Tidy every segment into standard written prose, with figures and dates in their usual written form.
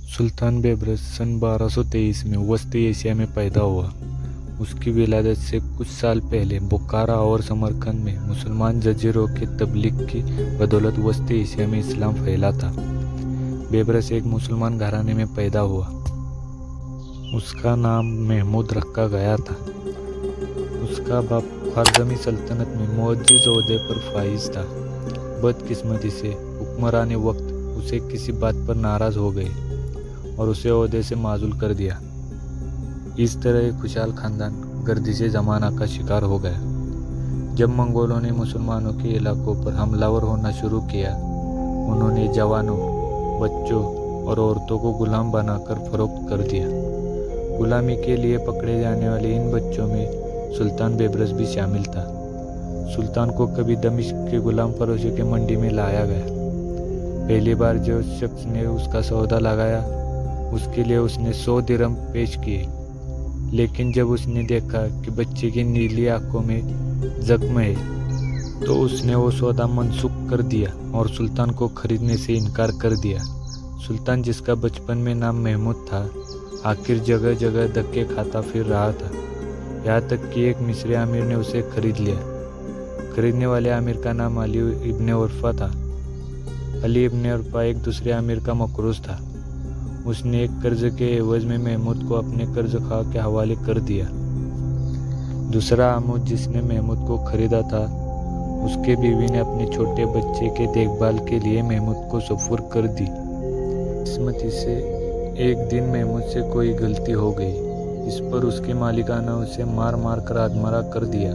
सुल्तान Baibars सन 1223 में वस्ती Asia में पैदा हुआ। उसकी विलादत से कुछ साल पहले बुखारा और समरकंद में मुसलमान जजीरों के तबलीग की बदौलत वस्ती एशिया में इस्लाम फैला था। बेबरस एक मुसलमान घराने में पैदा हुआ। उसका नाम महमूद रखा गया था। उसका बाप ख्वारज़मी सल्तनत में मुअज़्ज़िज़ ओहदे पर फाइज था। बदकिस्मती से हुक्मरान वक्त उसे किसी बात पर नाराज़ हो गए और उसे ओहदे से माजूल कर दिया। इस तरह एक खुशहाल खानदान गर्दिशे ज़माना का शिकार हो गया। जब मंगोलों ने मुसलमानों के इलाकों पर हमलावर होना शुरू किया, उन्होंने जवानों, बच्चों और औरतों को गुलाम बनाकर फरोख्त कर दिया। गुलामी के लिए पकड़े जाने वाले इन बच्चों में सुल्तान बेबरस भी शामिल था। सुल्तान को कभी दमिश्क के गुलाम फरोशों के मंडी में लाया गया। पहली बार जो शख्स ने उसका सौदा लगाया, उसके लिए उसने 100 दिरहम पेश किए। लेकिन जब उसने देखा कि बच्चे की नीली आंखों में जख्म है, तो उसने वो सौदा मनसूख कर दिया और सुल्तान को खरीदने से इनकार कर दिया। सुल्तान, जिसका बचपन में नाम महमूद था, आखिर जगह जगह धक्के खाता फिर रहा था। यहाँ तक कि एक मिस्री आमिर ने उसे खरीद लिया। खरीदने वाले आमिर का नाम अली इब्ने उर्फा था। अली इब्ने उर्फा एक दूसरे आमिर का मकरूज था। उसने एक कर्ज के एवज में महमूद को अपने कर्ज खा के हवाले कर दिया। दूसरा आमुद जिसने महमूद को खरीदा था, उसके बीवी ने अपने छोटे बच्चे के देखभाल के लिए महमूद को सुपुर्द कर दी। किस्मती से एक दिन महमूद से कोई गलती हो गई। इस पर उसके मालिकाना उसे मार मार कर आधमरा कर दिया,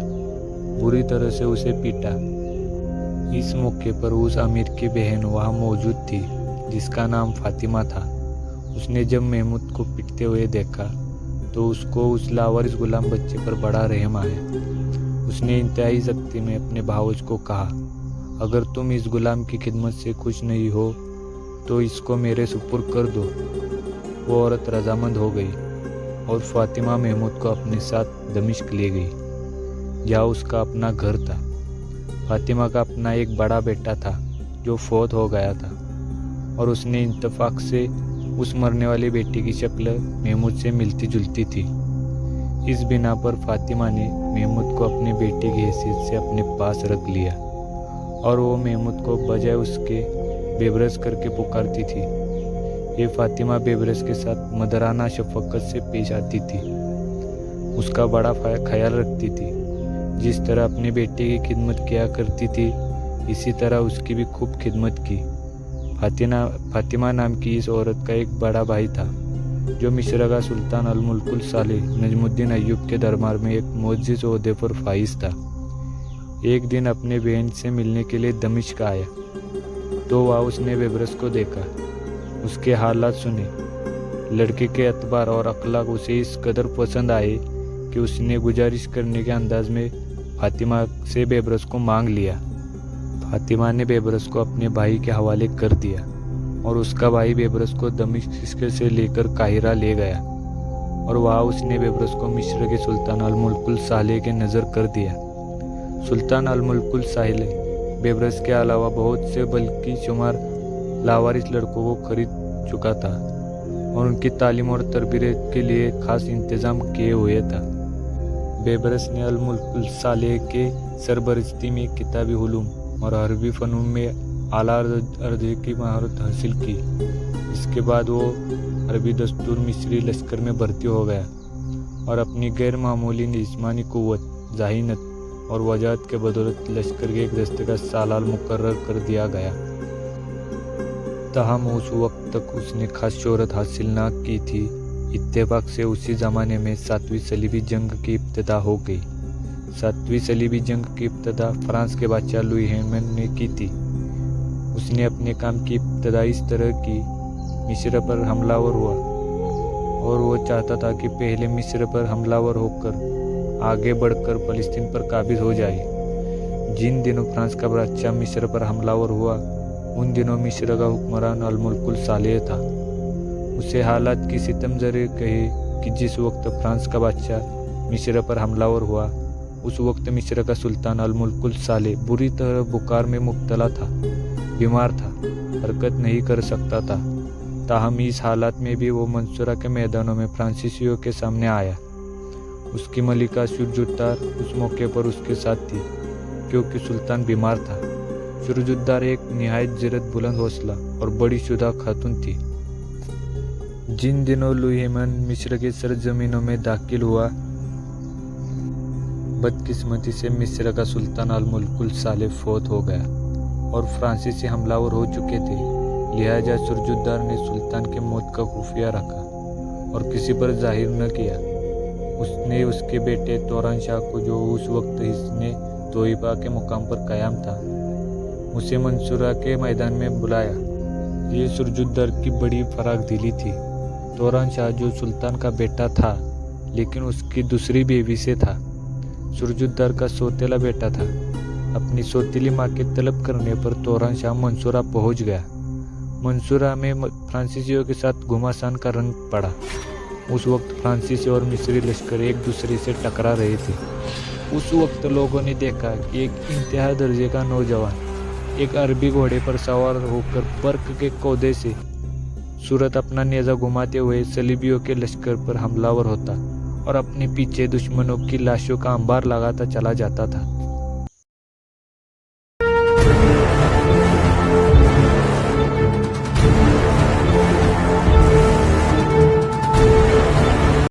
बुरी तरह से उसे पीटा। इस मौके पर उस अमीर की बहन वहाँ मौजूद थी, जिसका नाम फातिमा था। उसने जब महमूद को पीटते हुए देखा तो उसको उस लावारिस गुलाम बच्चे पर बड़ा रहम आया। उसने इंतहाई सख्ती में अपने भावज को कहा, अगर तुम इस गुलाम की खिदमत से खुश नहीं हो तो इसको मेरे सुपुर्द कर दो। वो औरत रजामंद हो गई और फातिमा महमूद को अपने साथ दमिश्क ले गई, जहाँ उसका अपना घर था। फातिमा का अपना एक बड़ा बेटा था जो फौत हो गया था, और उसने इत्तेफाक से उस मरने वाली बेटी की शक्ल महमूद से मिलती जुलती थी। इस बिना पर फातिमा ने महमूद को अपनी बेटी की हैसियत से अपने पास रख लिया, और वो महमूद को बजाय उसके बेबरस करके पुकारती थी। ये फातिमा बेबरस के साथ मदराना शफकत से पेश आती थी, उसका बड़ा ख्याल रखती थी। जिस तरह अपनी बेटी की खिदमत किया करती थी, इसी तरह उसकी भी खूब खिदमत की। फातिमा नाम की इस औरत का एक बड़ा भाई था, जो मिस्र का सुल्तान अल मुल्कुल सालेह नजमुद्दीन अय्यूब के दरबार में एक मुअज़्ज़िज़ ओहदे पर फाइज था। एक दिन अपने बहन से मिलने के लिए दमिश्क आया, तो वहाँ उसने बेबरस को देखा, उसके हालात सुने। लड़के के अतबार और अखलाक उसे इस कदर पसंद आए कि उसने गुजारिश करने के अंदाज में फातिमा से बेबरस को मांग लिया। फातिमा ने बेबरस को अपने भाई के हवाले कर दिया, और उसका भाई बेबरस को दमिश्क से लेकर काहिरा ले गया, और वहाँ उसने बेबरस को मिस्र के सुल्तान अल मुल्कुल सालेह के नज़र कर दिया। सुल्तान अल मुल्कुल सालेह बेबरस के अलावा बहुत से बल्कि शुमार लावारिस लड़कों को खरीद चुका था, और उनकी तालीम और तरबियत के लिए खास इंतज़ाम किए हुए था। बेबरस ने अल मुल्कुल सालेह के सरबरस्ती में किताबी उलूम और अरबी फ़नून में आला दर्जे की महारत हासिल की। इसके बाद वो अरबी दस्तूर मिस्री लश्कर में भर्ती हो गया, और अपनी गैर मामूली जिस्मानी कुव्वत, ज़हीनत और वजाहत के बदौलत लश्कर के एक दस्ते का सालार मुकर्रर कर दिया गया। तहम उस वक्त तक उसने खास शोहरत हासिल न की थी। इत्तेफाक से उसी ज़माने में 7वीं सलीबी जंग की इब्तिदा हो गई। 7वीं सलीबी जंग की इब्तिदा फ्रांस के बादशाह लुई हेमन ने की थी। उसने अपने काम की इब्तिदा इस तरह की, मिस्र पर हमलावर हुआ, और वो चाहता था कि पहले मिस्र पर हमलावर होकर आगे बढ़कर फ़लस्तीन पर काबिज हो जाए। जिन दिनों फ्रांस का बादशाह मिस्र पर हमलावर हुआ, उन दिनों मिस्र का हुक्मरान अल मुल्कुल सालेह था। उसे हालात की सितमज़री कहे कि जिस वक्त फ्रांस का बादशाह मिस्र पर हमलावर हुआ, उस वक्त मिस्र का सुल्तान अल-मुल्कुल साले बुरी तरह बुखार में मुब्तला था, बीमार था, हरकत नहीं कर सकता था। ताहम इस हालत में भी वो मंसूरा के मैदानों में फ्रांसीसियों के सामने आया। उसकी मलिका शुरजुद्दार उस मौके पर उसके साथ थी, क्योंकि सुल्तान बीमार था। शुरजुद्दार एक निहायत जिरत बुलंद हौसला और बड़ी शुदा खातून थी। जिन दिनों लुईमन मिस्र की सरजमीनों में दाखिल हुआ, बदकिस्मती से मिस्र का सुल्तान अल-मुल्कुल साले फौत हो गया और फ्रांसीसी हमलावर हो चुके थे। लिहाजा शुरजुद्दार ने सुल्तान के मौत का खुफिया रखा और किसी पर जाहिर न किया। उसने उसके बेटे तौरान शाह को, जो उस वक्त हिस्ने तोइबा के मुकाम पर कायम था, उसे मंसूरा के मैदान में बुलाया। ये शुरजुद्दार की बड़ी फराग दिली थी। तौरान शाह जो सुल्तान का बेटा था, लेकिन उसकी दूसरी बीवी से था। शुरजुद्दार का सौतेला बेटा था। अपनी सौतेली माँ के तलब करने पर तौरान शाह मंसूरा पहुंच गया। मंसूरा में फ्रांसीसियों के साथ घमासान का रंग पड़ा। उस वक्त फ्रांसीसी और मिस्री लश्कर एक दूसरे से टकरा रहे थे। उस वक्त लोगों ने देखा कि एक इंतहा दर्जे का नौजवान एक अरबी घोड़े पर सवार होकर बर्क के कौदे से सूरत अपना नेज़ा घुमाते हुए सलीबियों के लश्कर पर हमलावर होता और अपने पीछे दुश्मनों की लाशों का अंबार लगाता चला जाता था।